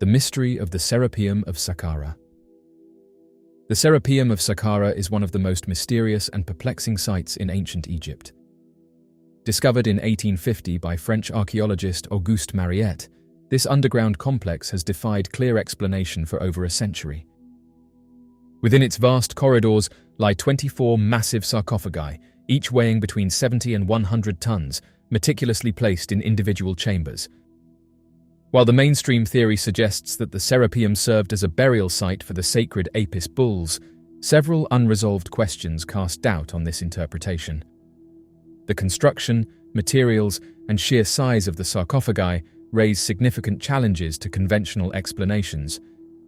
mystery of the serapium of Saqqara. The serapium of Saqqara is one of the most mysterious and perplexing sites in ancient Egypt. Discovered in 1850 by French archaeologist Auguste Mariette, this underground complex has defied clear explanation for over a century. Within its vast corridors lie 24 massive sarcophagi, each weighing between 70 and 100 tons, meticulously placed in individual chambers. While the mainstream theory suggests that the serapium served as a burial site for the sacred Apis bulls, several unresolved questions cast doubt on this interpretation. The construction, materials, and sheer size of the sarcophagi raise significant challenges to conventional explanations,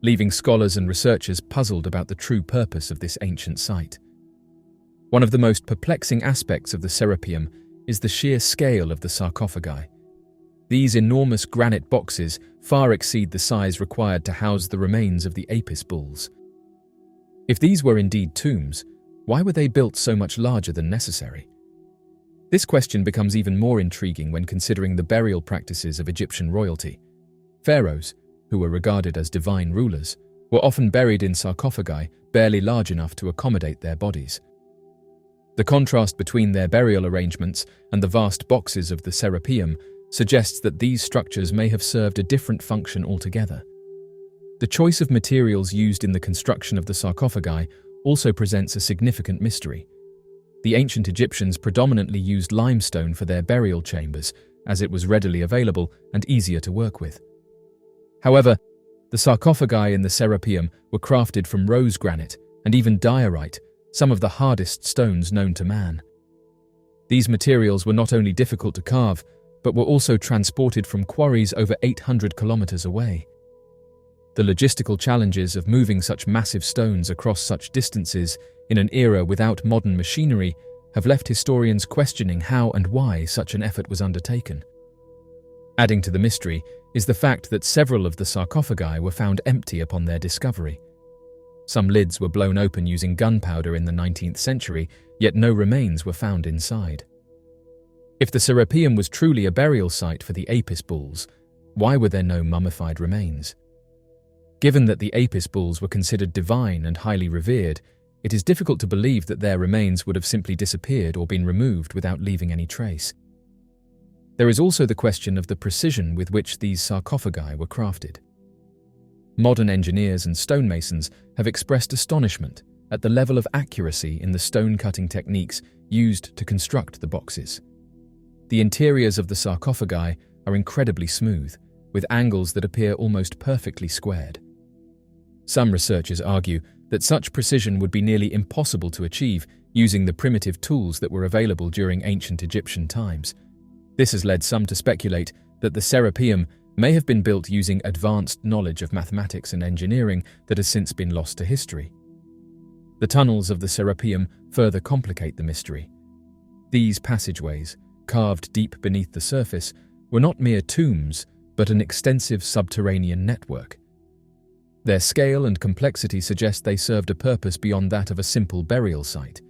leaving scholars and researchers puzzled about the true purpose of this ancient site. One of the most perplexing aspects of the serapium is the sheer scale of the sarcophagi. These enormous granite boxes far exceed the size required to house the remains of the Apis bulls. If these were indeed tombs, why were they built so much larger than necessary? This question becomes even more intriguing when considering the burial practices of Egyptian royalty. Pharaohs, who were regarded as divine rulers, were often buried in sarcophagi barely large enough to accommodate their bodies. The contrast between their burial arrangements and the vast boxes of the serapium suggests that these structures may have served a different function altogether. The choice of materials used in the construction of the sarcophagi also presents a significant mystery. The ancient Egyptians predominantly used limestone for their burial chambers, as it was readily available and easier to work with. However, the sarcophagi in the serapium were crafted from rose granite and even diorite, some of the hardest stones known to man. These materials were not only difficult to carve, but were also transported from quarries over 800 kilometers away. The logistical challenges of moving such massive stones across such distances in an era without modern machinery have left historians questioning how and why such an effort was undertaken. Adding to the mystery is the fact that several of the sarcophagi were found empty upon their discovery. Some lids were blown open using gunpowder in the 19th century, yet no remains were found inside. If the serapium was truly a burial site for the Apis bulls, why were there no mummified remains? Given that the Apis bulls were considered divine and highly revered, it is difficult to believe that their remains would have simply disappeared or been removed without leaving any trace. There is also the question of the precision with which these sarcophagi were crafted. Modern engineers and stonemasons have expressed astonishment at the level of accuracy in the stone-cutting techniques used to construct the boxes. The interiors of the sarcophagi are incredibly smooth, with angles that appear almost perfectly squared. Some researchers argue that such precision would be nearly impossible to achieve using the primitive tools that were available during ancient Egyptian times. This has led some to speculate that the serapium may have been built using advanced knowledge of mathematics and engineering that has since been lost to history. The tunnels of the serapium further complicate the mystery. These passageways, carved deep beneath the surface, were not mere tombs, but an extensive subterranean network. Their scale and complexity suggest they served a purpose beyond that of a simple burial site.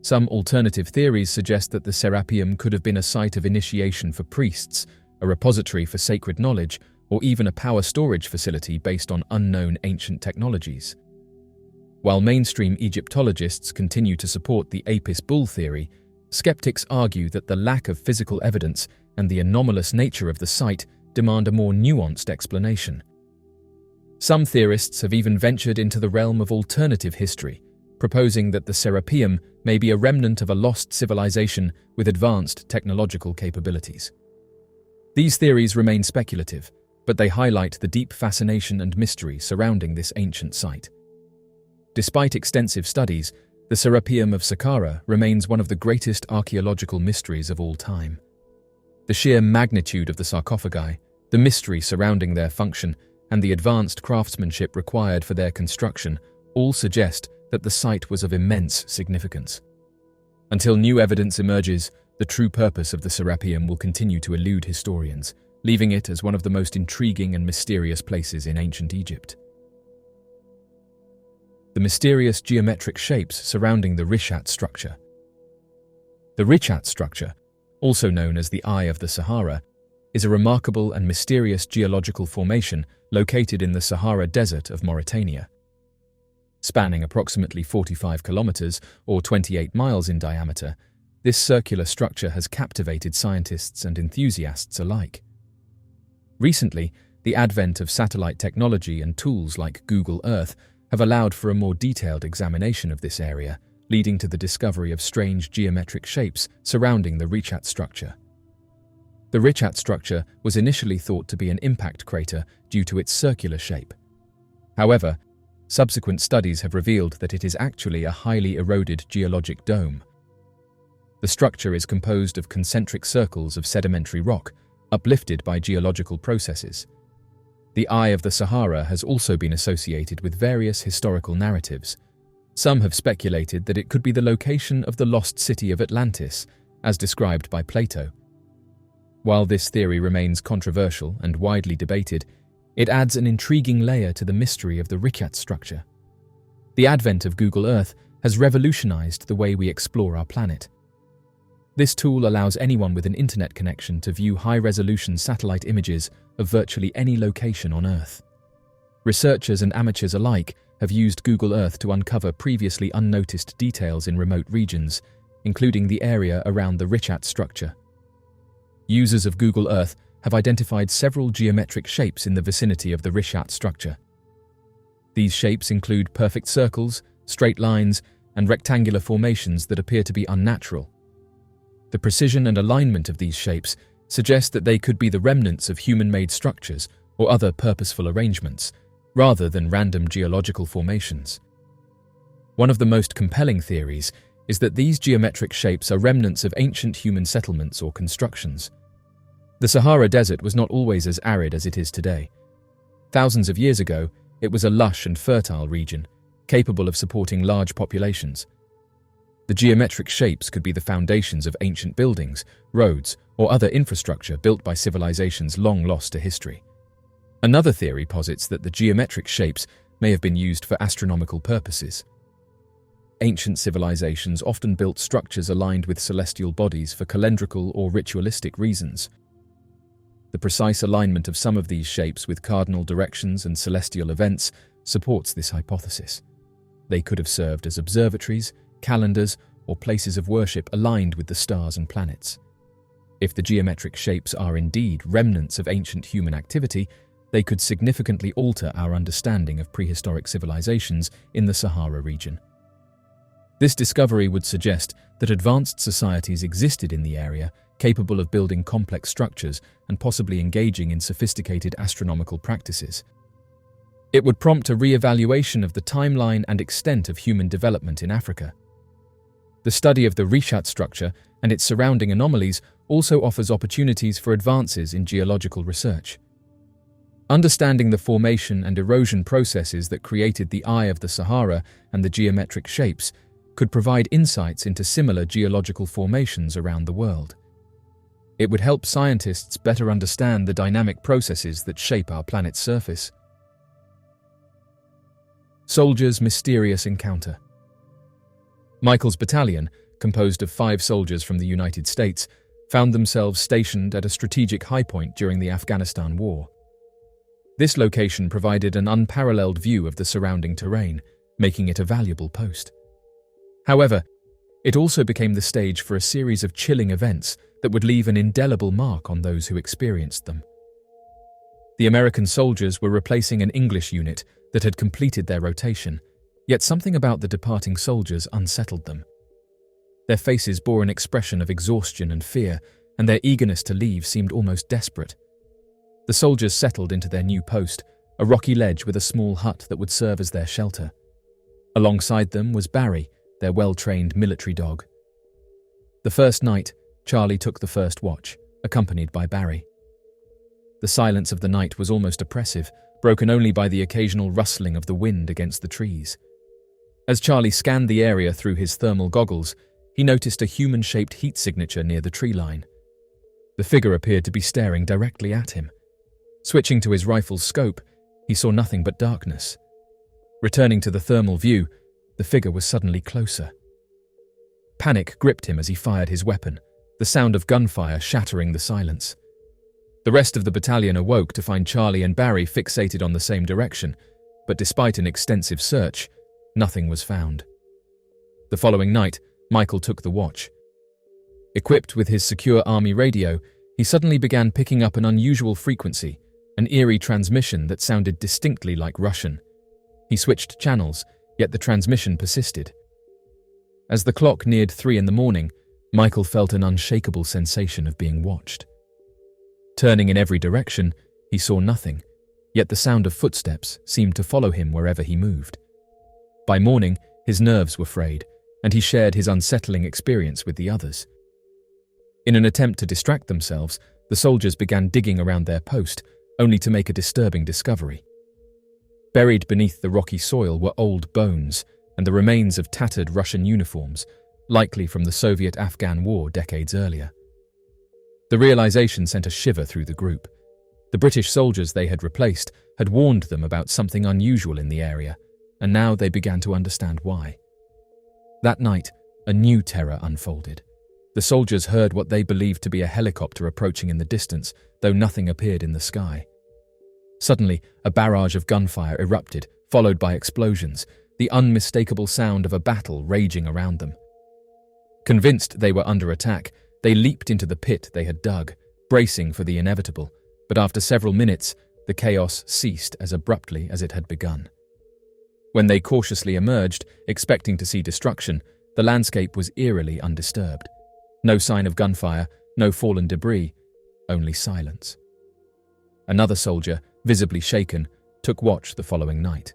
Some alternative theories suggest that the serapium could have been a site of initiation for priests, a repository for sacred knowledge, or even a power storage facility based on unknown ancient technologies. While mainstream Egyptologists continue to support the Apis bull theory, skeptics argue that the lack of physical evidence and the anomalous nature of the site demand a more nuanced explanation. Some theorists have even ventured into the realm of alternative history, proposing that the serapium may be a remnant of a lost civilization with advanced technological capabilities. These theories remain speculative, but they highlight the deep fascination and mystery surrounding this ancient site. Despite extensive studies, the serapium of Saqqara remains one of the greatest archaeological mysteries of all time. The sheer magnitude of the sarcophagi, the mystery surrounding their function, and the advanced craftsmanship required for their construction all suggest that the site was of immense significance. Until new evidence emerges, the true purpose of the serapium will continue to elude historians, leaving it as one of the most intriguing and mysterious places in ancient Egypt. The mysterious geometric shapes surrounding the Richat structure. The Richat structure, also known as the Eye of the Sahara, is a remarkable and mysterious geological formation located in the Sahara Desert of Mauritania. Spanning approximately 45 kilometers or 28 miles in diameter, this circular structure has captivated scientists and enthusiasts alike. Recently, the advent of satellite technology and tools like Google Earth have allowed for a more detailed examination of this area, leading to the discovery of strange geometric shapes surrounding the Richat structure. The Richat structure was initially thought to be an impact crater due to its circular shape. However, subsequent studies have revealed that it is actually a highly eroded geologic dome. The structure is composed of concentric circles of sedimentary rock, uplifted by geological processes. The Eye of the Sahara has also been associated with various historical narratives. Some have speculated that it could be the location of the lost city of Atlantis, as described by Plato. While this theory remains controversial and widely debated, it adds an intriguing layer to the mystery of the Richat structure. The advent of Google Earth has revolutionized the way we explore our planet. This tool allows anyone with an internet connection to view high-resolution satellite images of virtually any location on Earth. Researchers and amateurs alike have used Google Earth to uncover previously unnoticed details in remote regions, including the area around the Richat structure. Users of Google Earth have identified several geometric shapes in the vicinity of the Richat structure. These shapes include perfect circles, straight lines, and rectangular formations that appear to be unnatural. The precision and alignment of these shapes suggest that they could be the remnants of human-made structures or other purposeful arrangements, rather than random geological formations. One of the most compelling theories is that these geometric shapes are remnants of ancient human settlements or constructions. The Sahara Desert was not always as arid as it is today. Thousands of years ago, it was a lush and fertile region, capable of supporting large populations. The geometric shapes could be the foundations of ancient buildings, roads, or other infrastructure built by civilizations long lost to history. Another theory posits that the geometric shapes may have been used for astronomical purposes. Ancient civilizations often built structures aligned with celestial bodies for calendrical or ritualistic reasons. The precise alignment of some of these shapes with cardinal directions and celestial events supports this hypothesis. They could have served as observatories, calendars, or places of worship aligned with the stars and planets. If the geometric shapes are indeed remnants of ancient human activity, they could significantly alter our understanding of prehistoric civilizations in the Sahara region. This discovery would suggest that advanced societies existed in the area, capable of building complex structures and possibly engaging in sophisticated astronomical practices. It would prompt a re-evaluation of the timeline and extent of human development in Africa. The study of the Richat structure and its surrounding anomalies also offers opportunities for advances in geological research. Understanding the formation and erosion processes that created the Eye of the Sahara and the geometric shapes could provide insights into similar geological formations around the world. It would help scientists better understand the dynamic processes that shape our planet's surface. Soldiers' mysterious encounter. Michael's battalion, composed of 5 soldiers from the United States, found themselves stationed at a strategic high point during the Afghanistan War. This location provided an unparalleled view of the surrounding terrain, making it a valuable post. However, it also became the stage for a series of chilling events that would leave an indelible mark on those who experienced them. The American soldiers were replacing an English unit that had completed their rotation, yet something about the departing soldiers unsettled them. Their faces bore an expression of exhaustion and fear, and their eagerness to leave seemed almost desperate. The soldiers settled into their new post, a rocky ledge with a small hut that would serve as their shelter. Alongside them was Barry, their well-trained military dog. The first night, Charlie took the first watch, accompanied by Barry. The silence of the night was almost oppressive, broken only by the occasional rustling of the wind against the trees. As Charlie scanned the area through his thermal goggles, he noticed a human-shaped heat signature near the tree line. The figure appeared to be staring directly at him. Switching to his rifle's scope, he saw nothing but darkness. Returning to the thermal view, the figure was suddenly closer. Panic gripped him as he fired his weapon, the sound of gunfire shattering the silence. The rest of the battalion awoke to find Charlie and Barry fixated on the same direction, but despite an extensive search, nothing was found. The following night, Michael took the watch. Equipped with his secure army radio, he suddenly began picking up an unusual frequency, an eerie transmission that sounded distinctly like Russian. He switched channels, yet the transmission persisted. As the clock neared 3 a.m, Michael felt an unshakable sensation of being watched. Turning in every direction, he saw nothing, yet the sound of footsteps seemed to follow him wherever he moved. By morning, his nerves were frayed, and he shared his unsettling experience with the others. In an attempt to distract themselves, the soldiers began digging around their post, only to make a disturbing discovery. Buried beneath the rocky soil were old bones and the remains of tattered Russian uniforms, likely from the Soviet-Afghan War decades earlier. The realization sent a shiver through the group. The British soldiers they had replaced had warned them about something unusual in the area, and now they began to understand why. That night, a new terror unfolded. The soldiers heard what they believed to be a helicopter approaching in the distance, though nothing appeared in the sky. Suddenly, a barrage of gunfire erupted, followed by explosions, the unmistakable sound of a battle raging around them. Convinced they were under attack, they leaped into the pit they had dug, bracing for the inevitable, but after several minutes, the chaos ceased as abruptly as it had begun. When they cautiously emerged, expecting to see destruction, the landscape was eerily undisturbed. No sign of gunfire, no fallen debris, only silence. Another soldier, visibly shaken, took watch the following night.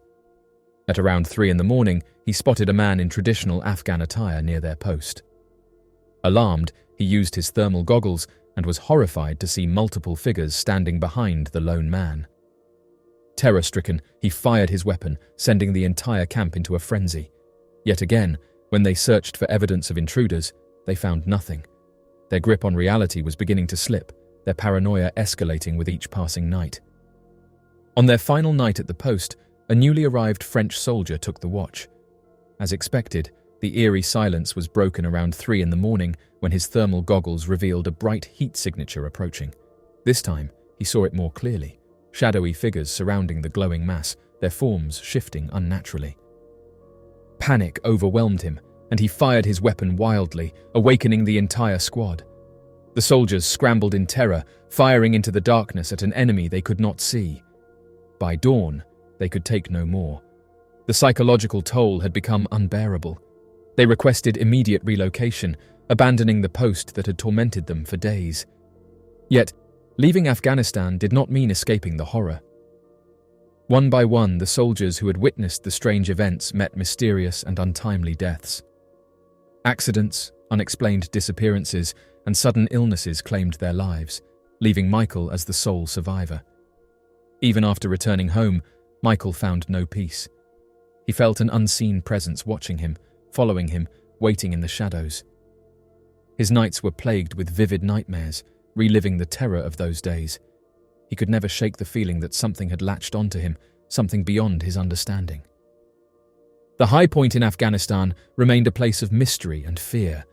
At around 3 a.m, he spotted a man in traditional Afghan attire near their post. Alarmed, he used his thermal goggles and was horrified to see multiple figures standing behind the lone man. Terror-stricken, he fired his weapon, sending the entire camp into a frenzy. Yet again, when they searched for evidence of intruders, they found nothing. Their grip on reality was beginning to slip, their paranoia escalating with each passing night. On their final night at the post, a newly arrived French soldier took the watch. As expected, the eerie silence was broken around 3 a.m. when his thermal goggles revealed a bright heat signature approaching. This time, he saw it more clearly, shadowy figures surrounding the glowing mass, their forms shifting unnaturally. Panic overwhelmed him, and he fired his weapon wildly, awakening the entire squad. The soldiers scrambled in terror, firing into the darkness at an enemy they could not see. By dawn, they could take no more. The psychological toll had become unbearable. They requested immediate relocation, abandoning the post that had tormented them for days. Yet, leaving Afghanistan did not mean escaping the horror. One by one, the soldiers who had witnessed the strange events met mysterious and untimely deaths. Accidents, unexplained disappearances, and sudden illnesses claimed their lives, leaving Michael as the sole survivor. Even after returning home, Michael found no peace. He felt an unseen presence watching him, following him, waiting in the shadows. His nights were plagued with vivid nightmares, reliving the terror of those days. He could never shake the feeling that something had latched onto him, something beyond his understanding. The high point in Afghanistan remained a place of mystery and fear,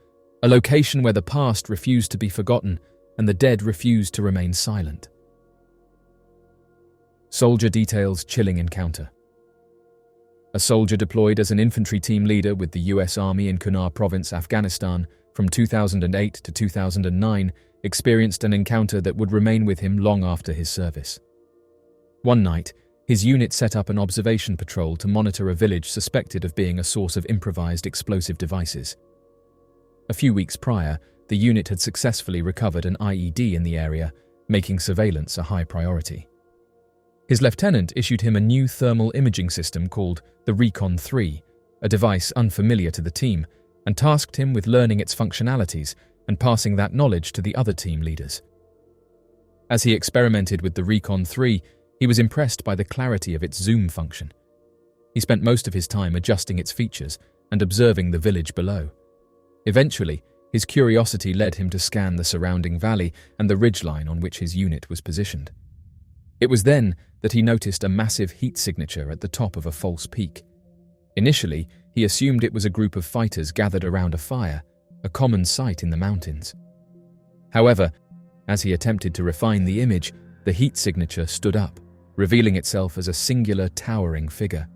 a location where the past refused to be forgotten and the dead refused to remain silent. Soldier details chilling encounter. A soldier deployed as an infantry team leader with the US Army in Kandahar province, Afghanistan, from 2008 to 2009, experienced an encounter that would remain with him long after his service. One night, his unit set up an observation patrol to monitor a village suspected of being a source of improvised explosive devices. A few weeks prior, the unit had successfully recovered an IED in the area, making surveillance a high priority. His lieutenant issued him a new thermal imaging system called the Recon 3, a device unfamiliar to the team, and tasked him with learning its functionalities and passing that knowledge to the other team leaders. As he experimented with the Recon 3, he was impressed by the clarity of its zoom function. He spent most of his time adjusting its features and observing the village below. Eventually, his curiosity led him to scan the surrounding valley and the ridgeline on which his unit was positioned. It was then that he noticed a massive heat signature at the top of a false peak. Initially, he assumed it was a group of fighters gathered around a fire, a common sight in the mountains. However, As he attempted to refine the image, the heat signature stood up, revealing itself as a singular, towering figure.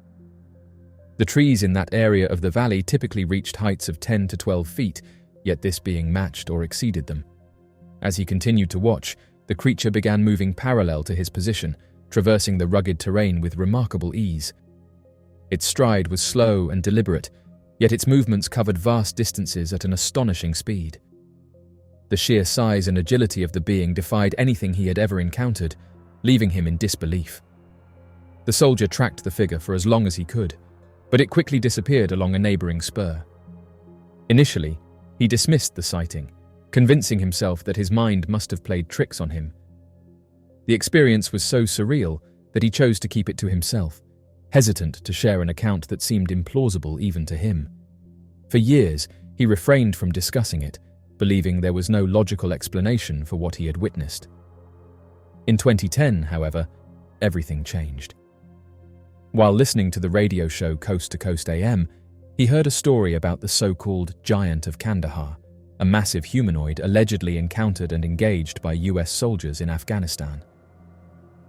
The trees in that area of the valley typically reached heights of 10 to 12 feet, yet this being matched or exceeded them. As he continued to watch, the creature began moving parallel to his position, traversing the rugged terrain with remarkable ease. Its stride was slow and deliberate, yet its movements covered vast distances at an astonishing speed. The sheer size and agility of the being defied anything he had ever encountered, leaving him in disbelief. The soldier tracked the figure for as long as he could, but it quickly disappeared along a neighboring spur. Initially, he dismissed the sighting, convincing himself that his mind must have played tricks on him. The experience was so surreal that he chose to keep it to himself, hesitant to share an account that seemed implausible even to him. For years, he refrained from discussing it, believing there was no logical explanation for what he had witnessed. In 2010, however, everything changed. While listening to the radio show Coast to Coast AM, he heard a story about the so-called Giant of Kandahar, a massive humanoid allegedly encountered and engaged by US soldiers in Afghanistan.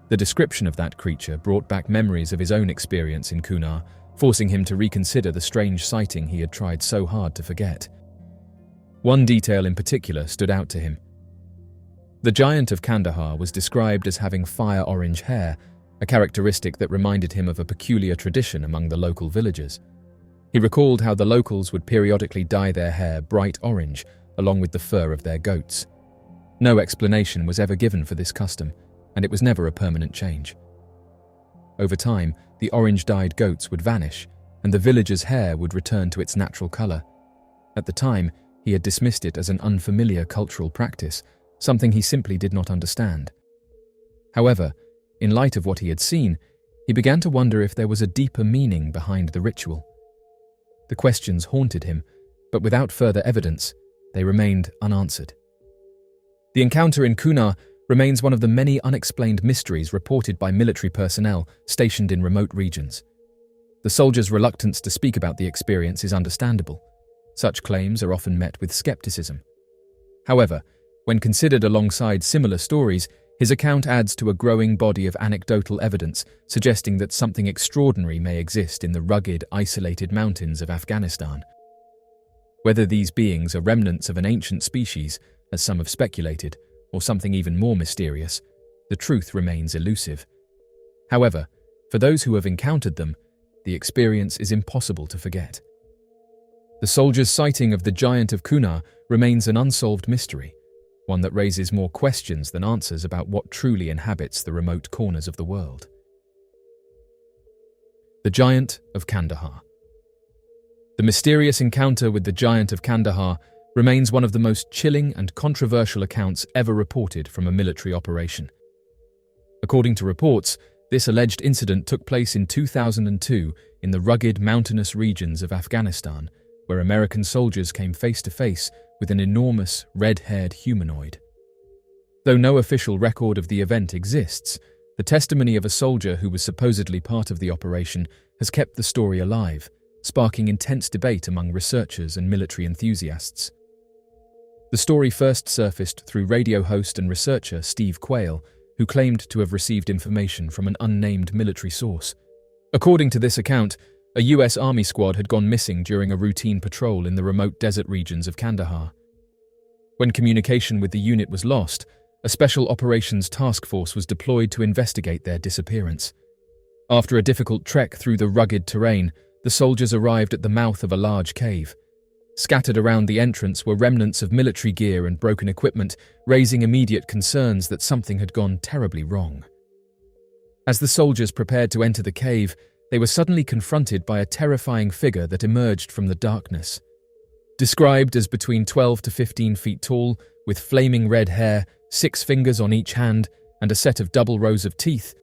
The description of that creature brought back memories of his own experience in Kunar, forcing him to reconsider the strange sighting he had tried so hard to forget. One detail in particular stood out to him. The Giant of Kandahar was described as having fire-orange hair, a characteristic that reminded him of a peculiar tradition among the local villagers. He recalled how the locals would periodically dye their hair bright orange, along with the fur of their goats. No explanation was ever given for this custom, and it was never a permanent change. Over time, the orange-dyed goats would vanish, and the villagers' hair would return to its natural color. At the time, he had dismissed it as an unfamiliar cultural practice, something he simply did not understand. However, in light of what he had seen, he began to wonder if there was a deeper meaning behind the ritual. The questions haunted him, but without further evidence, they remained unanswered. The encounter in Kunar remains one of the many unexplained mysteries reported by military personnel stationed in remote regions. The soldiers' reluctance to speak about the experience is understandable. Such claims are often met with skepticism. However, when considered alongside similar stories, his account adds to a growing body of anecdotal evidence suggesting that something extraordinary may exist in the rugged, isolated mountains of Afghanistan. Whether these beings are remnants of an ancient species, as some have speculated, or something even more mysterious, the truth remains elusive. However, for those who have encountered them, the experience is impossible to forget. The soldiers' sighting of the Giant of Kunar remains an unsolved mystery, one that raises more questions than answers about what truly inhabits the remote corners of the world. The Giant of Kandahar. The mysterious encounter with the Giant of Kandahar remains one of the most chilling and controversial accounts ever reported from a military operation. According to reports, this alleged incident took place in 2002 in the rugged mountainous regions of Afghanistan, where American soldiers came face to face with an enormous, red-haired humanoid. Though no official record of the event exists, the testimony of a soldier who was supposedly part of the operation has kept the story alive, sparking intense debate among researchers and military enthusiasts. The story first surfaced through radio host and researcher Steve Quayle, who claimed to have received information from an unnamed military source. According to this account, a US Army squad had gone missing during a routine patrol in the remote desert regions of Kandahar. When communication with the unit was lost, a special operations task force was deployed to investigate their disappearance. After a difficult trek through the rugged terrain, the soldiers arrived at the mouth of a large cave. Scattered around the entrance were remnants of military gear and broken equipment, raising immediate concerns that something had gone terribly wrong. As the soldiers prepared to enter the cave, they were suddenly confronted by a terrifying figure that emerged from the darkness. Described as between 12 to 15 feet tall, with flaming red hair, 6 fingers on each hand, and a set of double rows of teeth,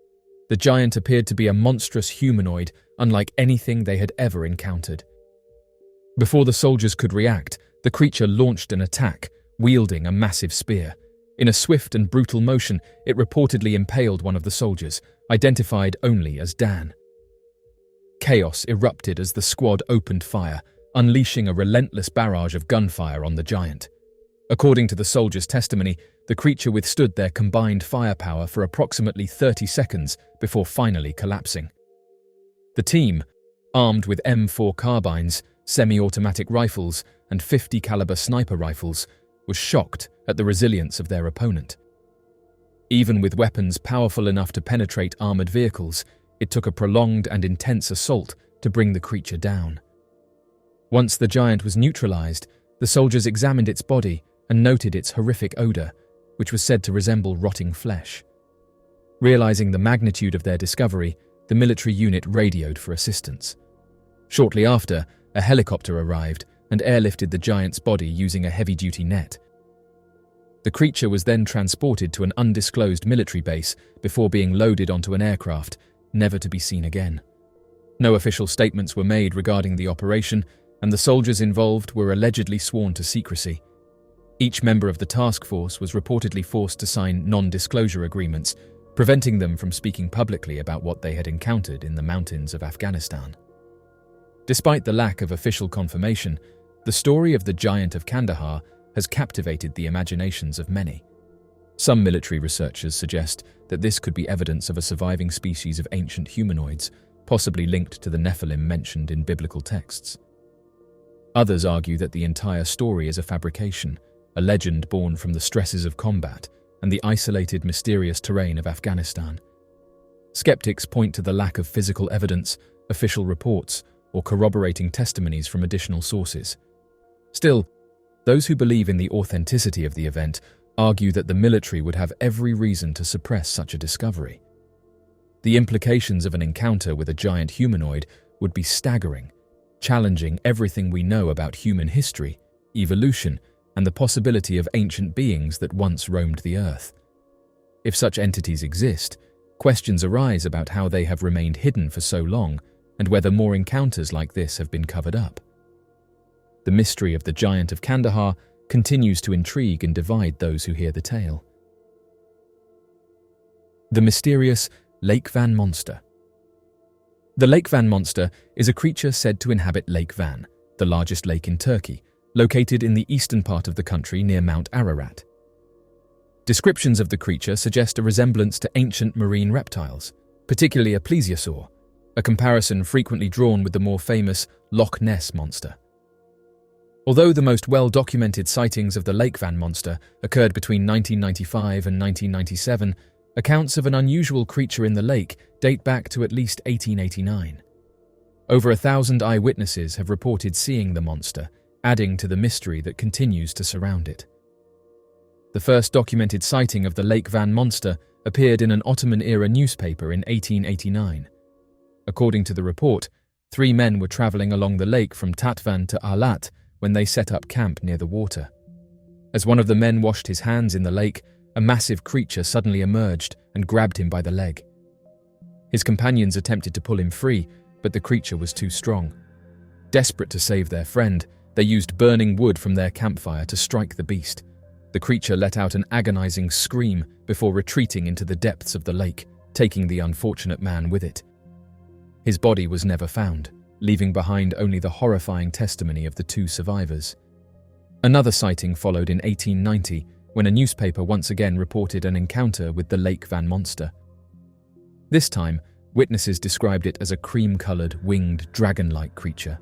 the giant appeared to be a monstrous humanoid unlike anything they had ever encountered. Before the soldiers could react, the creature launched an attack, wielding a massive spear. In a swift and brutal motion, it reportedly impaled one of the soldiers, identified only as Dan. Chaos erupted as the squad opened fire, unleashing a relentless barrage of gunfire on the giant. According to the soldiers' testimony, the creature withstood their combined firepower for approximately 30 seconds before finally collapsing. The team, armed with M4 carbines, semi-automatic rifles, and .50 caliber sniper rifles, was shocked at the resilience of their opponent. Even with weapons powerful enough to penetrate armored vehicles, it took a prolonged and intense assault to bring the creature down. Once the giant was neutralized, the soldiers examined its body and noted its horrific odor, which was said to resemble rotting flesh. Realizing the magnitude of their discovery, the military unit radioed for assistance. Shortly after, a helicopter arrived and airlifted the giant's body using a heavy-duty net. The creature was then transported to an undisclosed military base before being loaded onto an aircraft, never to be seen again. No official statements were made regarding the operation, and the soldiers involved were allegedly sworn to secrecy. Each member of the task force was reportedly forced to sign non-disclosure agreements, preventing them from speaking publicly about what they had encountered in the mountains of Afghanistan. Despite the lack of official confirmation, the story of the giant of Kandahar has captivated the imaginations of many. Some military researchers suggest that this could be evidence of a surviving species of ancient humanoids, possibly linked to the Nephilim mentioned in biblical texts. Others argue that the entire story is a fabrication, a legend born from the stresses of combat and the isolated, mysterious terrain of Afghanistan. Skeptics point to the lack of physical evidence, official reports, or corroborating testimonies from additional sources. Still, those who believe in the authenticity of the event argue that the military would have every reason to suppress such a discovery. The implications of an encounter with a giant humanoid would be staggering, challenging everything we know about human history, evolution, and the possibility of ancient beings that once roamed the earth. If such entities exist, questions arise about how they have remained hidden for so long and whether more encounters like this have been covered up. The mystery of the giant of Kandahar continues to intrigue and divide those who hear the tale. The mysterious Lake Van monster. The Lake Van monster is a creature said to inhabit Lake Van, the largest lake in Turkey, located in the eastern part of the country near Mount Ararat. Descriptions of the creature suggest a resemblance to ancient marine reptiles, particularly a plesiosaur, a comparison frequently drawn with the more famous Loch Ness monster. Although the most well-documented sightings of the Lake Van monster occurred between 1995 and 1997, accounts of an unusual creature in the lake date back to at least 1889. Over 1,000 eyewitnesses have reported seeing the monster, adding to the mystery that continues to surround it. The first documented sighting of the Lake Van monster appeared in an Ottoman-era newspaper in 1889. According to the report, 3 men were traveling along the lake from Tatvan to Alat when they set up camp near the water. As one of the men washed his hands in the lake, a massive creature suddenly emerged and grabbed him by the leg. His companions attempted to pull him free, but the creature was too strong. Desperate to save their friend, they used burning wood from their campfire to strike the beast. The creature let out an agonizing scream before retreating into the depths of the lake, taking the unfortunate man with it. His body was never found, leaving behind only the horrifying testimony of the 2 survivors. Another sighting followed in 1890, when a newspaper once again reported an encounter with the Lake Van monster. This time, witnesses described it as a cream-colored, winged, dragon-like creature.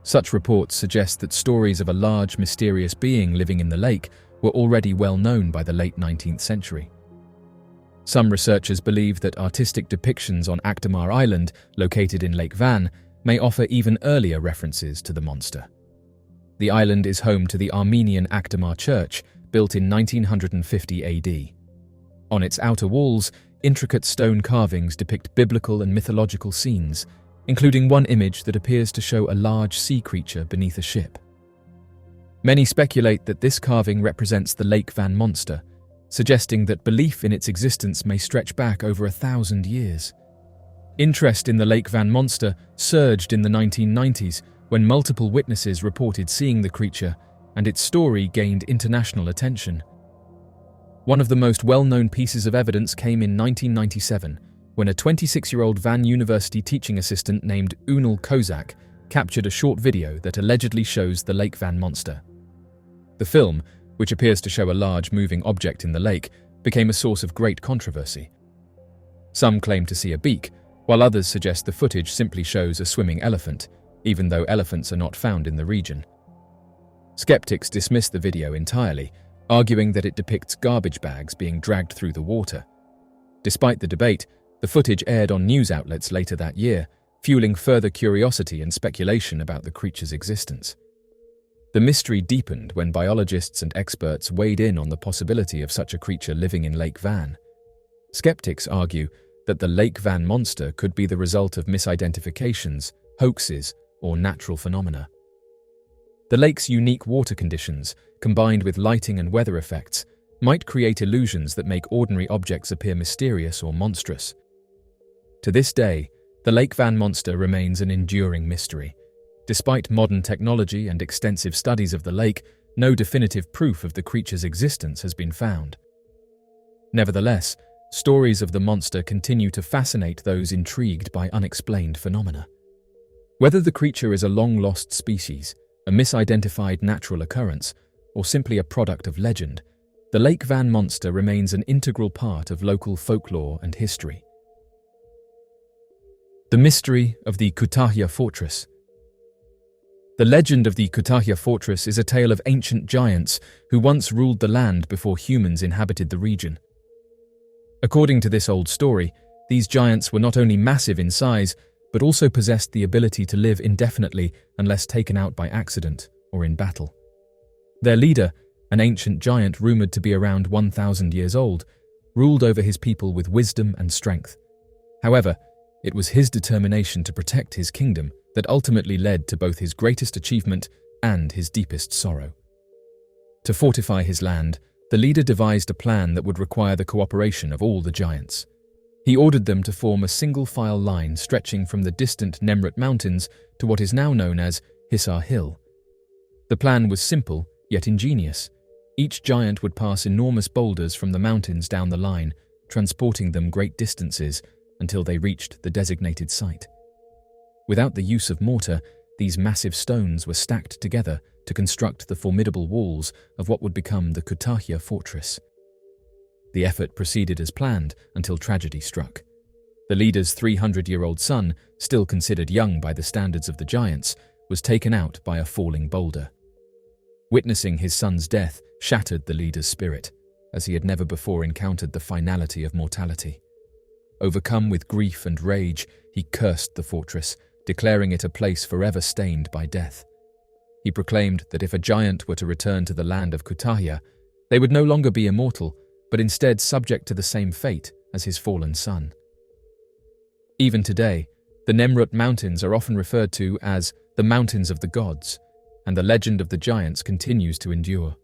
Such reports suggest that stories of a large, mysterious being living in the lake were already well known by the late 19th century. Some researchers believe that artistic depictions on Akdamar Island, located in Lake Van, may offer even earlier references to the monster. The island is home to the Armenian Akdamar Church, built in 1950 AD. On its outer walls, intricate stone carvings depict biblical and mythological scenes, including one image that appears to show a large sea creature beneath a ship. Many speculate that this carving represents the Lake Van monster, suggesting that belief in its existence may stretch back over 1,000 years. Interest in the Lake Van monster surged in the 1990s when multiple witnesses reported seeing the creature, and its story gained international attention. One of the most well-known pieces of evidence came in 1997, when a 26-year-old Van University teaching assistant named Unal Kozak captured a short video that allegedly shows the Lake Van monster. The film, which appears to show a large moving object in the lake, became a source of great controversy. Some claim to see a beak, while others suggest the footage simply shows a swimming elephant, even though elephants are not found in the region. Skeptics dismiss the video entirely, arguing that it depicts garbage bags being dragged through the water. Despite the debate, the footage aired on news outlets later that year, fueling further curiosity and speculation about the creature's existence. The mystery deepened when biologists and experts weighed in on the possibility of such a creature living in Lake Van. Skeptics argue that the Lake Van monster could be the result of misidentifications, hoaxes, or natural phenomena. The lake's unique water conditions, combined with lighting and weather effects, might create illusions that make ordinary objects appear mysterious or monstrous. To this day, the Lake Van monster remains an enduring mystery. Despite modern technology and extensive studies of the lake, no definitive proof of the creature's existence has been found. Nevertheless, stories of the monster continue to fascinate those intrigued by unexplained phenomena. Whether the creature is a long-lost species, a misidentified natural occurrence, or simply a product of legend, the Lake Van monster remains an integral part of local folklore and history. The mystery of the Kutahya Fortress. The legend of the Kutahya Fortress is a tale of ancient giants who once ruled the land before humans inhabited the region. According to this old story, these giants were not only massive in size, but also possessed the ability to live indefinitely unless taken out by accident or in battle. Their leader, an ancient giant rumored to be around 1,000 years old, ruled over his people with wisdom and strength. However, it was his determination to protect his kingdom that ultimately led to both his greatest achievement and his deepest sorrow. To fortify his land, the leader devised a plan that would require the cooperation of all the giants. He ordered them to form a single-file line stretching from the distant Nemrut Mountains to what is now known as Hisar Hill. The plan was simple, yet ingenious. Each giant would pass enormous boulders from the mountains down the line, transporting them great distances until they reached the designated site. Without the use of mortar, these massive stones were stacked together to construct the formidable walls of what would become the Kutahya Fortress. The effort proceeded as planned until tragedy struck. The leader's 300-year-old son, still considered young by the standards of the giants, was taken out by a falling boulder. Witnessing his son's death shattered the leader's spirit, as he had never before encountered the finality of mortality. Overcome with grief and rage, he cursed the fortress, declaring it a place forever stained by death. He proclaimed that if a giant were to return to the land of Kutahya, they would no longer be immortal, but instead subject to the same fate as his fallen son. Even today, the Nemrut Mountains are often referred to as the Mountains of the Gods, and the legend of the giants continues to endure.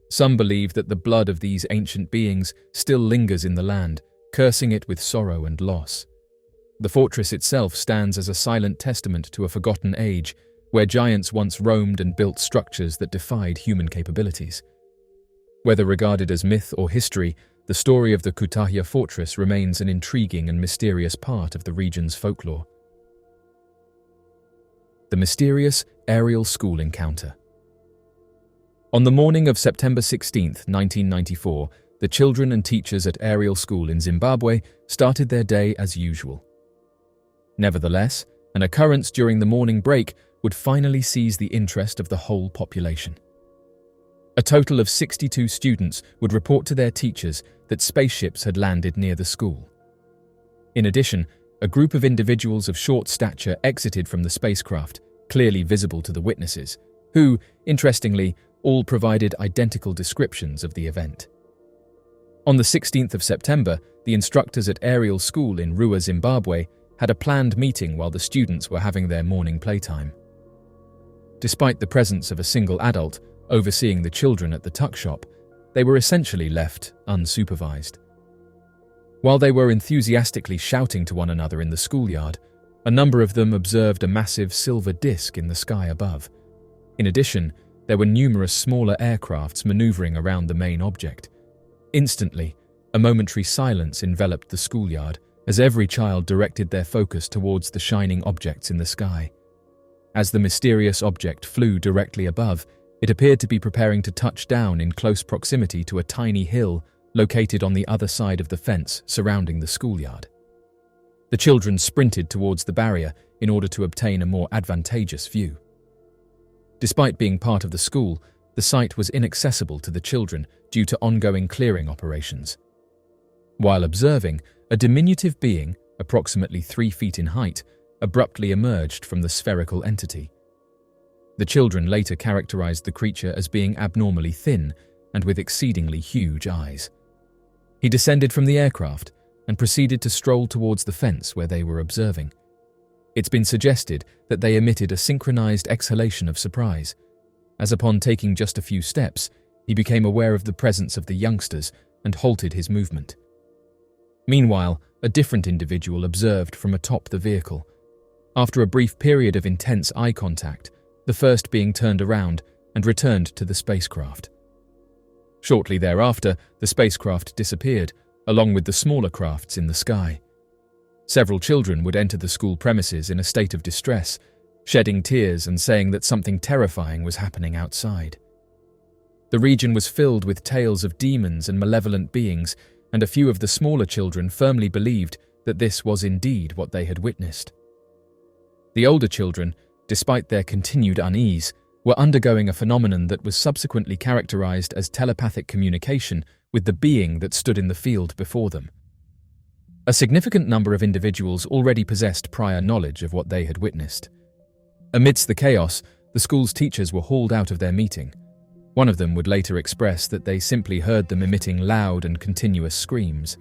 Some believe that the blood of these ancient beings still lingers in the land, cursing it with sorrow and loss. The fortress itself stands as a silent testament to a forgotten age, where giants once roamed and built structures that defied human capabilities. Whether regarded as myth or history, the story of the Kutahya Fortress remains an intriguing and mysterious part of the region's folklore. The mysterious aerial school encounter. On the morning of September 16, 1994, the children and teachers at Aerial School in Zimbabwe started their day as usual. Nevertheless, an occurrence during the morning break would finally seize the interest of the whole population. A total of 62 students would report to their teachers that spaceships had landed near the school. In addition, a group of individuals of short stature exited from the spacecraft, clearly visible to the witnesses, who, interestingly, all provided identical descriptions of the event. On the 16th of September, the instructors at Aerial School in Rua, Zimbabwe, had a planned meeting while the students were having their morning playtime. Despite the presence of a single adult overseeing the children at the tuck shop, they were essentially left unsupervised. While they were enthusiastically shouting to one another in the schoolyard, a number of them observed a massive silver disc in the sky above. In addition, there were numerous smaller aircrafts maneuvering around the main object. Instantly, a momentary silence enveloped the schoolyard as every child directed their focus towards the shining objects in the sky. As the mysterious object flew directly above, It appeared to be preparing to touch down in close proximity to a tiny hill located on the other side of the fence surrounding the schoolyard. The children sprinted towards the barrier in order to obtain a more advantageous view. Despite being part of the school, the site was inaccessible to the children due to ongoing clearing operations. While observing, a diminutive being, approximately 3 feet in height, abruptly emerged from the spherical entity. The children later characterized the creature as being abnormally thin and with exceedingly huge eyes. He descended from the aircraft and proceeded to stroll towards the fence where they were observing. It's been suggested that they emitted a synchronized exhalation of surprise, as upon taking just a few steps, he became aware of the presence of the youngsters and halted his movement. Meanwhile, a different individual observed from atop the vehicle. After a brief period of intense eye contact, the first being turned around and returned to the spacecraft. Shortly thereafter, the spacecraft disappeared, along with the smaller crafts in the sky. Several children would enter the school premises in a state of distress, shedding tears and saying that something terrifying was happening outside. The region was filled with tales of demons and malevolent beings, and a few of the smaller children firmly believed that this was indeed what they had witnessed. The older children, despite their continued unease, were undergoing a phenomenon that was subsequently characterized as telepathic communication with the being that stood in the field before them. A significant number of individuals already possessed prior knowledge of what they had witnessed. Amidst the chaos, the school's teachers were hauled out of their meeting. One of them would later express that they simply heard them emitting loud and continuous screams.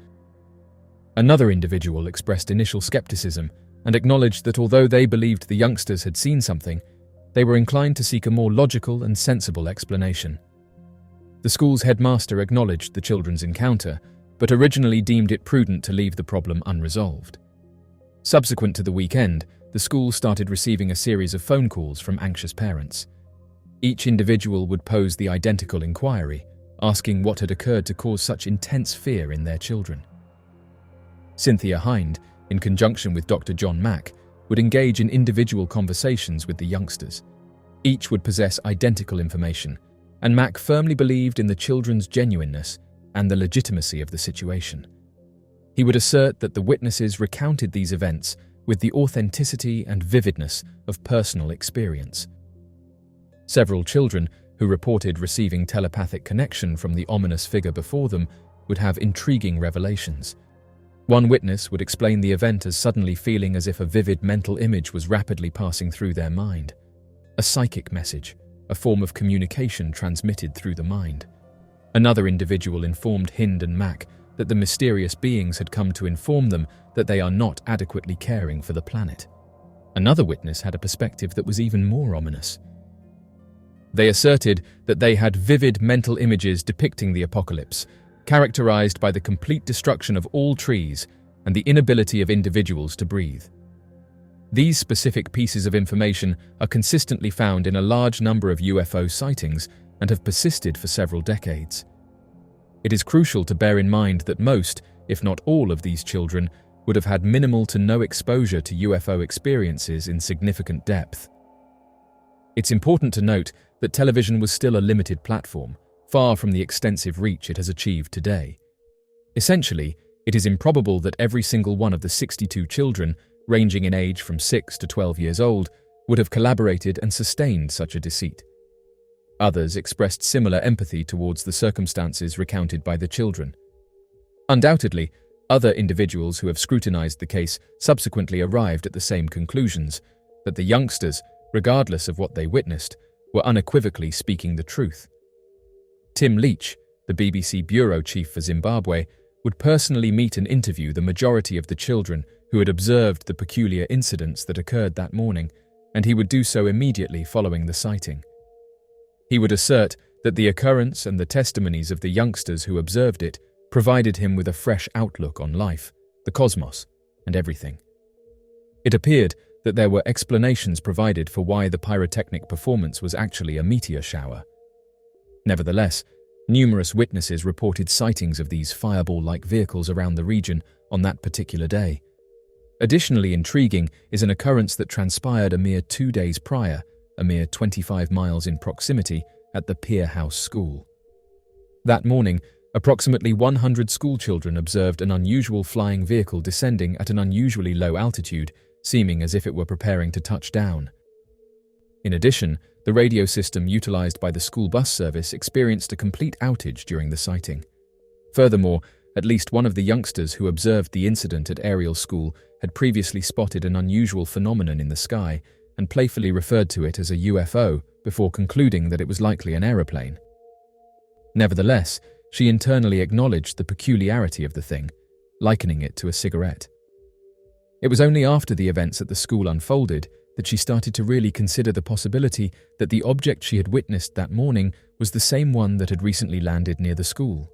Another individual expressed initial skepticism and acknowledged that although they believed the youngsters had seen something, they were inclined to seek a more logical and sensible explanation. The school's headmaster acknowledged the children's encounter, but originally deemed it prudent to leave the problem unresolved. Subsequent to the weekend, the school started receiving a series of phone calls from anxious parents. Each individual would pose the identical inquiry, asking what had occurred to cause such intense fear in their children. Cynthia Hind, in conjunction with Dr. John Mack, would engage in individual conversations with the youngsters. Each would possess identical information, and Mack firmly believed in the children's genuineness and the legitimacy of the situation. He would assert that the witnesses recounted these events with the authenticity and vividness of personal experience. Several children who reported receiving telepathic connection from the ominous figure before them would have intriguing revelations. One witness would explain the event as suddenly feeling as if a vivid mental image was rapidly passing through their mind. A psychic message, a form of communication transmitted through the mind. Another individual informed Hind and Mack that the mysterious beings had come to inform them that they are not adequately caring for the planet. Another witness had a perspective that was even more ominous. They asserted that they had vivid mental images depicting the apocalypse, characterized by the complete destruction of all trees and the inability of individuals to breathe. These specific pieces of information are consistently found in a large number of UFO sightings and have persisted for several decades. It is crucial to bear in mind that most, if not all, of these children would have had minimal to no exposure to UFO experiences in significant depth. It's important to note that television was still a limited platform, far from the extensive reach it has achieved today. Essentially, it is improbable that every single one of the 62 children, ranging in age from 6 to 12 years old, would have collaborated and sustained such a deceit. Others expressed similar empathy towards the circumstances recounted by the children. Undoubtedly, other individuals who have scrutinized the case subsequently arrived at the same conclusions, that the youngsters, regardless of what they witnessed, were unequivocally speaking the truth. Tim Leach, the BBC bureau chief for Zimbabwe, would personally meet and interview the majority of the children who had observed the peculiar incidents that occurred that morning, and he would do so immediately following the sighting. He would assert that the occurrence and the testimonies of the youngsters who observed it provided him with a fresh outlook on life, the cosmos, and everything. It appeared that there were explanations provided for why the pyrotechnic performance was actually a meteor shower. Nevertheless, numerous witnesses reported sightings of these fireball-like vehicles around the region on that particular day. Additionally intriguing is an occurrence that transpired a mere 2 days prior, a mere 25 miles in proximity, at the Pier House School. That morning, approximately 100 schoolchildren observed an unusual flying vehicle descending at an unusually low altitude, seeming as if it were preparing to touch down. In addition, the radio system utilized by the school bus service experienced a complete outage during the sighting. Furthermore, at least one of the youngsters who observed the incident at Aerial School had previously spotted an unusual phenomenon in the sky and playfully referred to it as a UFO before concluding that it was likely an aeroplane. Nevertheless, she internally acknowledged the peculiarity of the thing, likening it to a cigarette. It was only after the events at the school unfolded that she started to really consider the possibility that the object she had witnessed that morning was the same one that had recently landed near the school.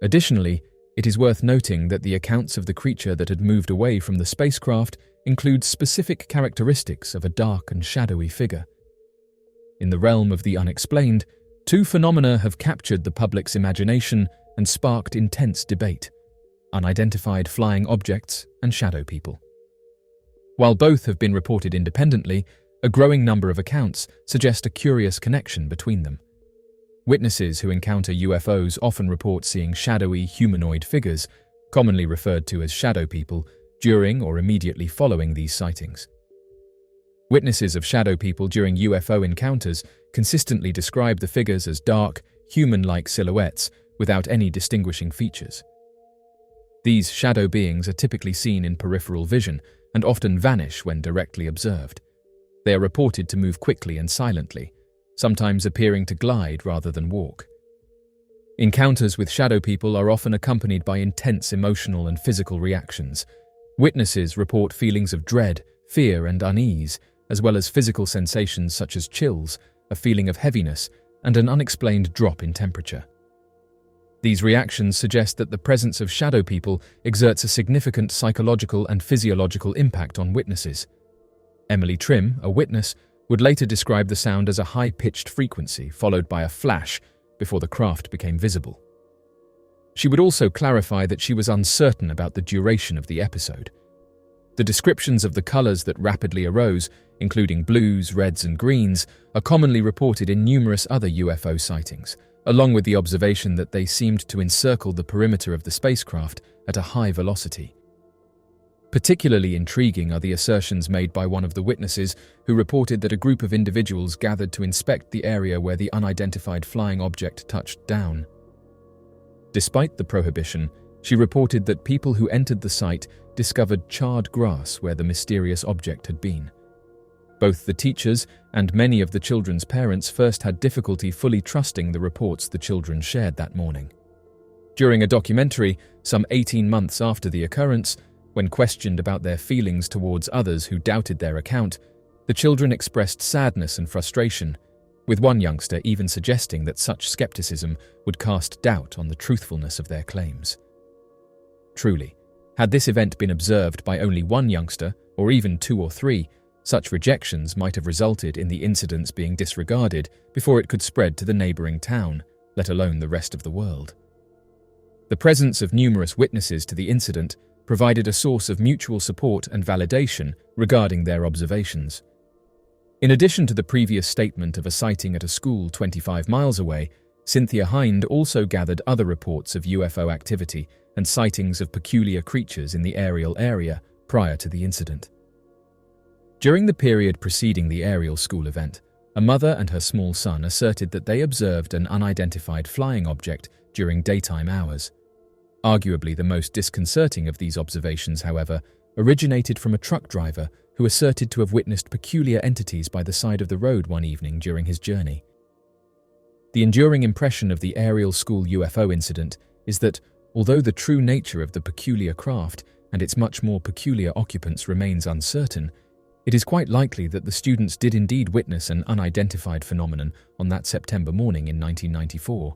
Additionally, it is worth noting that the accounts of the creature that had moved away from the spacecraft include specific characteristics of a dark and shadowy figure. In the realm of the unexplained, two phenomena have captured the public's imagination and sparked intense debate: unidentified flying objects and shadow people. While both have been reported independently, a growing number of accounts suggest a curious connection between them. Witnesses who encounter UFOs often report seeing shadowy humanoid figures, commonly referred to as shadow people, during or immediately following these sightings. Witnesses of shadow people during UFO encounters consistently describe the figures as dark, human-like silhouettes without any distinguishing features. These shadow beings are typically seen in peripheral vision and often vanish when directly observed. They are reported to move quickly and silently, sometimes appearing to glide rather than walk. Encounters with shadow people are often accompanied by intense emotional and physical reactions. Witnesses report feelings of dread, fear, and unease, as well as physical sensations such as chills, a feeling of heaviness, and an unexplained drop in temperature. These reactions suggest that the presence of shadow people exerts a significant psychological and physiological impact on witnesses. Emily Trim, a witness, would later describe the sound as a high-pitched frequency followed by a flash before the craft became visible. She would also clarify that she was uncertain about the duration of the episode. The descriptions of the colors that rapidly arose, including blues, reds, and greens, are commonly reported in numerous other UFO sightings, along with the observation that they seemed to encircle the perimeter of the spacecraft at a high velocity. Particularly intriguing are the assertions made by one of the witnesses who reported that a group of individuals gathered to inspect the area where the unidentified flying object touched down. Despite the prohibition, she reported that people who entered the site discovered charred grass where the mysterious object had been. Both the teachers and many of the children's parents first had difficulty fully trusting the reports the children shared that morning. During a documentary, some 18 months after the occurrence, when questioned about their feelings towards others who doubted their account, the children expressed sadness and frustration, with one youngster even suggesting that such skepticism would cast doubt on the truthfulness of their claims. Truly, had this event been observed by only one youngster, or even 2 or 3, such rejections might have resulted in the incidents being disregarded before it could spread to the neighboring town, let alone the rest of the world. The presence of numerous witnesses to the incident provided a source of mutual support and validation regarding their observations. In addition to the previous statement of a sighting at a school 25 miles away, Cynthia Hind also gathered other reports of UFO activity and sightings of peculiar creatures in the aerial area prior to the incident. During the period preceding the Aerial School event, a mother and her small son asserted that they observed an unidentified flying object during daytime hours. Arguably the most disconcerting of these observations, however, originated from a truck driver who asserted to have witnessed peculiar entities by the side of the road one evening during his journey. The enduring impression of the Aerial School UFO incident is that, although the true nature of the peculiar craft and its much more peculiar occupants remains uncertain, it is quite likely that the students did indeed witness an unidentified phenomenon on that September morning in 1994.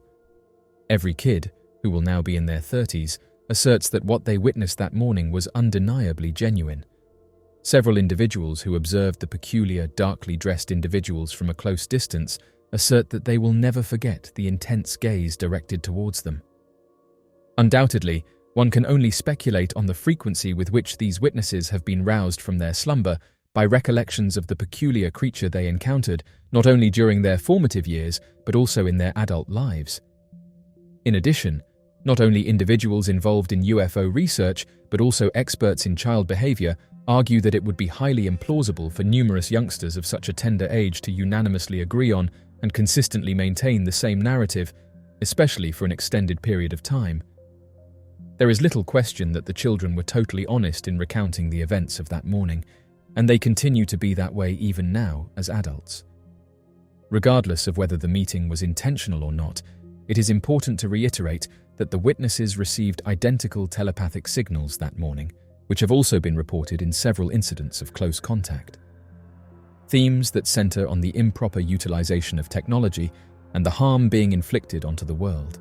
Every kid, who will now be in their 30s, asserts that what they witnessed that morning was undeniably genuine. Several individuals who observed the peculiar, darkly dressed individuals from a close distance assert that they will never forget the intense gaze directed towards them. Undoubtedly, one can only speculate on the frequency with which these witnesses have been roused from their slumber by recollections of the peculiar creature they encountered, not only during their formative years, but also in their adult lives. In addition, not only individuals involved in UFO research, but also experts in child behavior argue that it would be highly implausible for numerous youngsters of such a tender age to unanimously agree on and consistently maintain the same narrative, especially for an extended period of time. There is little question that the children were totally honest in recounting the events of that morning, and they continue to be that way even now as adults. Regardless of whether the meeting was intentional or not, it is important to reiterate that the witnesses received identical telepathic signals that morning, which have also been reported in several incidents of close contact. Themes that center on the improper utilization of technology and the harm being inflicted onto the world,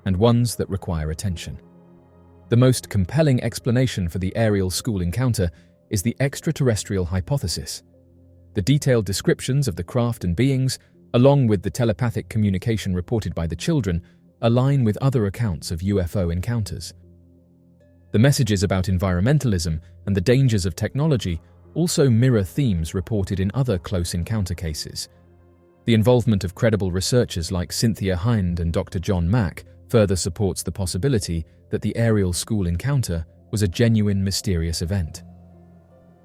and ones that require attention. The most compelling explanation for the aerial school encounter is the extraterrestrial hypothesis. The detailed descriptions of the craft and beings, along with the telepathic communication reported by the children, align with other accounts of UFO encounters. The messages about environmentalism and the dangers of technology also mirror themes reported in other close encounter cases. The involvement of credible researchers like Cynthia Hind and Dr. John Mack further supports the possibility that the aerial school encounter was a genuine mysterious event.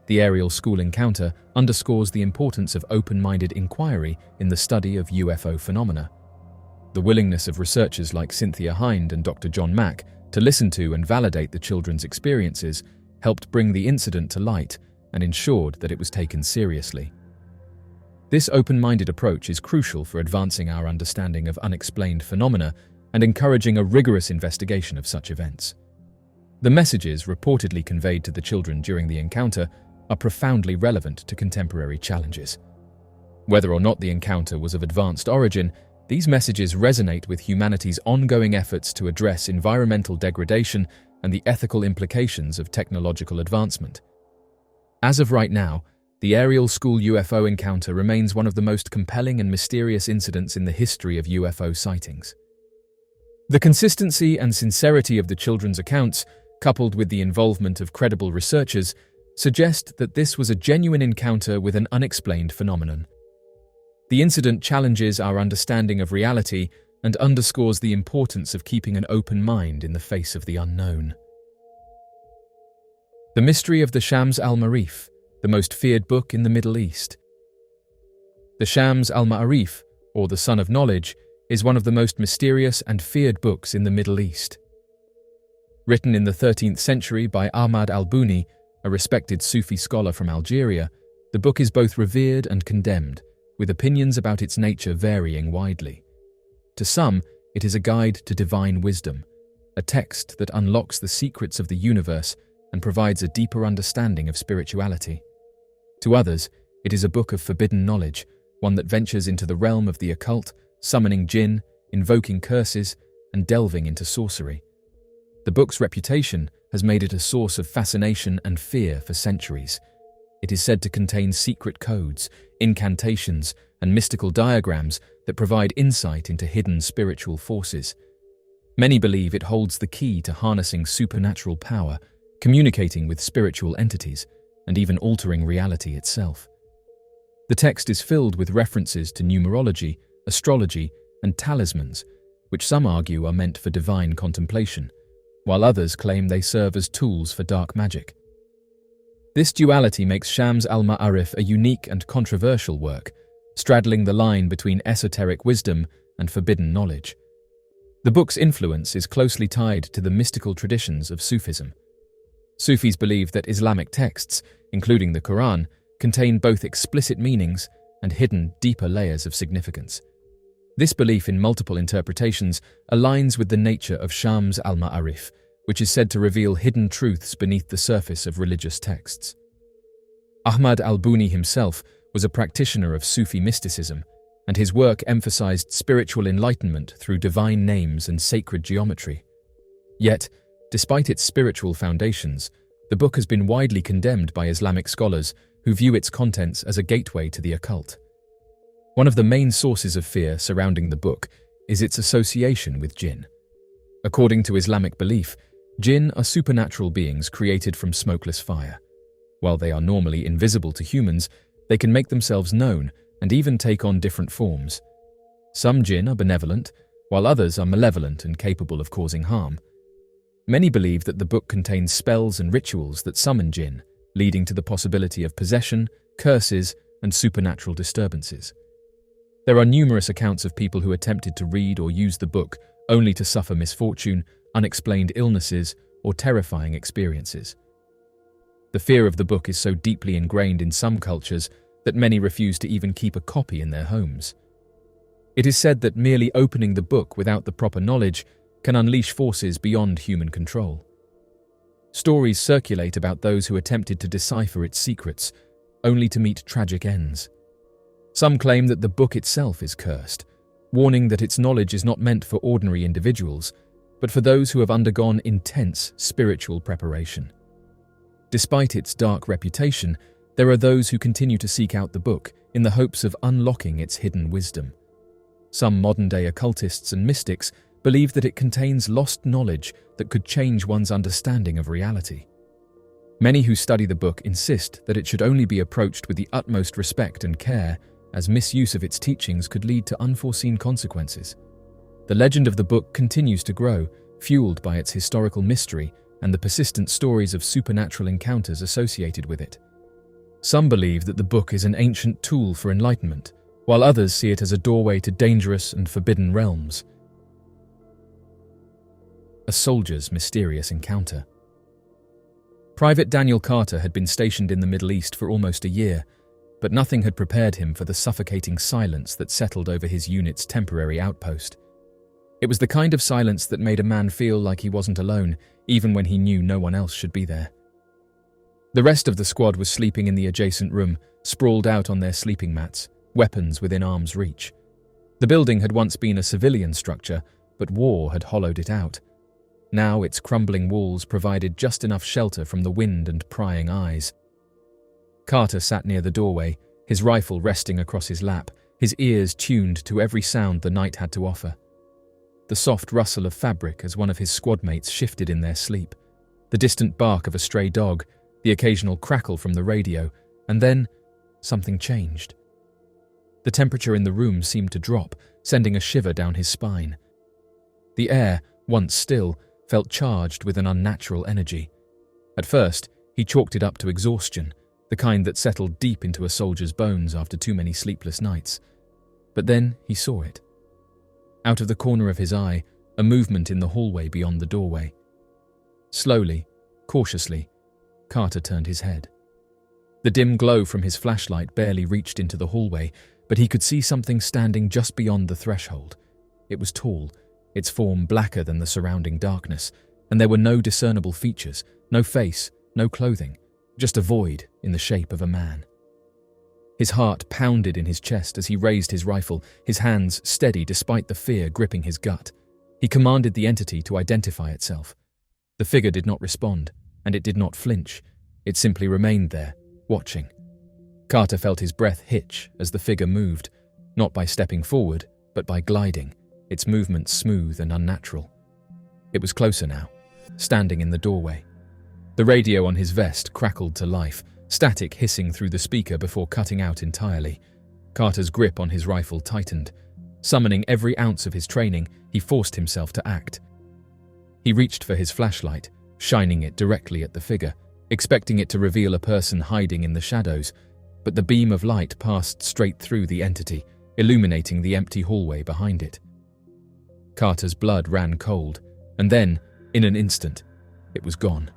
The aerial school encounter underscores the importance of open-minded inquiry in the study of UFO phenomena. The willingness of researchers like Cynthia Hind and Dr. John Mack to listen to and validate the children's experiences helped bring the incident to light and ensured that it was taken seriously. This open-minded approach is crucial for advancing our understanding of unexplained phenomena and encouraging a rigorous investigation of such events. The messages reportedly conveyed to the children during the encounter are profoundly relevant to contemporary challenges. Whether or not the encounter was of advanced origin, these messages resonate with humanity's ongoing efforts to address environmental degradation and the ethical implications of technological advancement. As of right now, the aerial school UFO encounter remains one of the most compelling and mysterious incidents in the history of UFO sightings. The consistency and sincerity of the children's accounts, coupled with the involvement of credible researchers, suggest that this was a genuine encounter with an unexplained phenomenon. The incident challenges our understanding of reality and underscores the importance of keeping an open mind in the face of the unknown. The mystery of the Shams al-Marif, the most feared book in the Middle East. The Shams al-Marif, or the Son of Knowledge, is one of the most mysterious and feared books in the Middle East. Written in the 13th century by Ahmad al-Buni, a respected Sufi scholar from Algeria, the book is both revered and condemned, with opinions about its nature varying widely. To some, it is a guide to divine wisdom, a text that unlocks the secrets of the universe and provides a deeper understanding of spirituality. To others, it is a book of forbidden knowledge, one that ventures into the realm of the occult, summoning jinn, invoking curses, and delving into sorcery. The book's reputation has made it a source of fascination and fear for centuries. It is said to contain secret codes, incantations, and mystical diagrams that provide insight into hidden spiritual forces. Many believe it holds the key to harnessing supernatural power, communicating with spiritual entities, and even altering reality itself. The text is filled with references to numerology, astrology, and talismans, which some argue are meant for divine contemplation, while others claim they serve as tools for dark magic. This duality makes Shams al-Marif a unique and controversial work, straddling the line between esoteric wisdom and forbidden knowledge. The book's influence is closely tied to the mystical traditions of Sufism. Sufis believe that Islamic texts, including the Quran, contain both explicit meanings and hidden, deeper layers of significance. This belief in multiple interpretations aligns with the nature of Shams al-Marif, which is said to reveal hidden truths beneath the surface of religious texts. Ahmad al-Buni himself was a practitioner of Sufi mysticism, and his work emphasized spiritual enlightenment through divine names and sacred geometry. Yet, despite its spiritual foundations, the book has been widely condemned by Islamic scholars who view its contents as a gateway to the occult. One of the main sources of fear surrounding the book is its association with jinn. According to Islamic belief, jinn are supernatural beings created from smokeless fire. While they are normally invisible to humans, they can make themselves known and even take on different forms. Some jinn are benevolent, while others are malevolent and capable of causing harm. Many believe that the book contains spells and rituals that summon jinn, leading to the possibility of possession, curses, and supernatural disturbances. There are numerous accounts of people who attempted to read or use the book only to suffer misfortune, unexplained illnesses, or terrifying experiences. The fear of the book is so deeply ingrained in some cultures that many refuse to even keep a copy in their homes. It is said that merely opening the book without the proper knowledge can unleash forces beyond human control. Stories circulate about those who attempted to decipher its secrets, only to meet tragic ends. Some claim that the book itself is cursed, warning that its knowledge is not meant for ordinary individuals, but for those who have undergone intense spiritual preparation. Despite its dark reputation, there are those who continue to seek out the book in the hopes of unlocking its hidden wisdom. Some modern-day occultists and mystics believe that it contains lost knowledge that could change one's understanding of reality. Many who study the book insist that it should only be approached with the utmost respect and care, as misuse of its teachings could lead to unforeseen consequences. The legend of the book continues to grow, fueled by its historical mystery and the persistent stories of supernatural encounters associated with it. Some believe that the book is an ancient tool for enlightenment, while others see it as a doorway to dangerous and forbidden realms. A soldier's mysterious encounter. Private Daniel Carter had been stationed in the Middle East for almost a year, but nothing had prepared him for the suffocating silence that settled over his unit's temporary outpost. It was the kind of silence that made a man feel like he wasn't alone, even when he knew no one else should be there. The rest of the squad was sleeping in the adjacent room, sprawled out on their sleeping mats, weapons within arm's reach. The building had once been a civilian structure, but war had hollowed it out. Now its crumbling walls provided just enough shelter from the wind and prying eyes. Carter sat near the doorway, his rifle resting across his lap, his ears tuned to every sound the night had to offer. The soft rustle of fabric as one of his squadmates shifted in their sleep, the distant bark of a stray dog, the occasional crackle from the radio, and then something changed. The temperature in the room seemed to drop, sending a shiver down his spine. The air, once still, felt charged with an unnatural energy. At first, he chalked it up to exhaustion, the kind that settled deep into a soldier's bones after too many sleepless nights. But then he saw it. Out of the corner of his eye, a movement in the hallway beyond the doorway. Slowly, cautiously, Carter turned his head. The dim glow from his flashlight barely reached into the hallway, but he could see something standing just beyond the threshold. It was tall, its form blacker than the surrounding darkness, and there were no discernible features, no face, no clothing, just a void in the shape of a man. His heart pounded in his chest as he raised his rifle, his hands steady despite the fear gripping his gut. He commanded the entity to identify itself. The figure did not respond, and it did not flinch. It simply remained there, watching. Carter felt his breath hitch as the figure moved, not by stepping forward, but by gliding, its movements smooth and unnatural. It was closer now, standing in the doorway. The radio on his vest crackled to life, static hissing through the speaker before cutting out entirely. Carter's grip on his rifle tightened. Summoning every ounce of his training, he forced himself to act. He reached for his flashlight, shining it directly at the figure, expecting it to reveal a person hiding in the shadows, but the beam of light passed straight through the entity, illuminating the empty hallway behind it. Carter's blood ran cold, and then, in an instant, it was gone.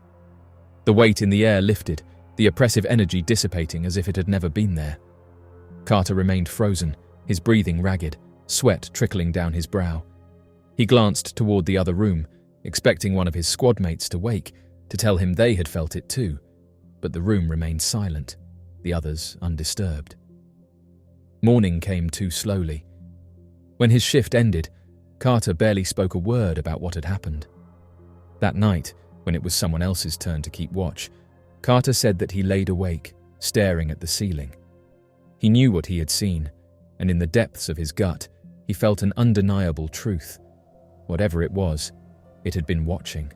The weight in the air lifted, the oppressive energy dissipating as if it had never been there. Carter remained frozen, his breathing ragged, sweat trickling down his brow. He glanced toward the other room, expecting one of his squadmates to wake, to tell him they had felt it too, but the room remained silent, the others undisturbed. Morning came too slowly. When his shift ended, Carter barely spoke a word about what had happened. That night, when it was someone else's turn to keep watch, Carter said that he laid awake, staring at the ceiling. He knew what he had seen, and in the depths of his gut, he felt an undeniable truth. Whatever it was, it had been watching.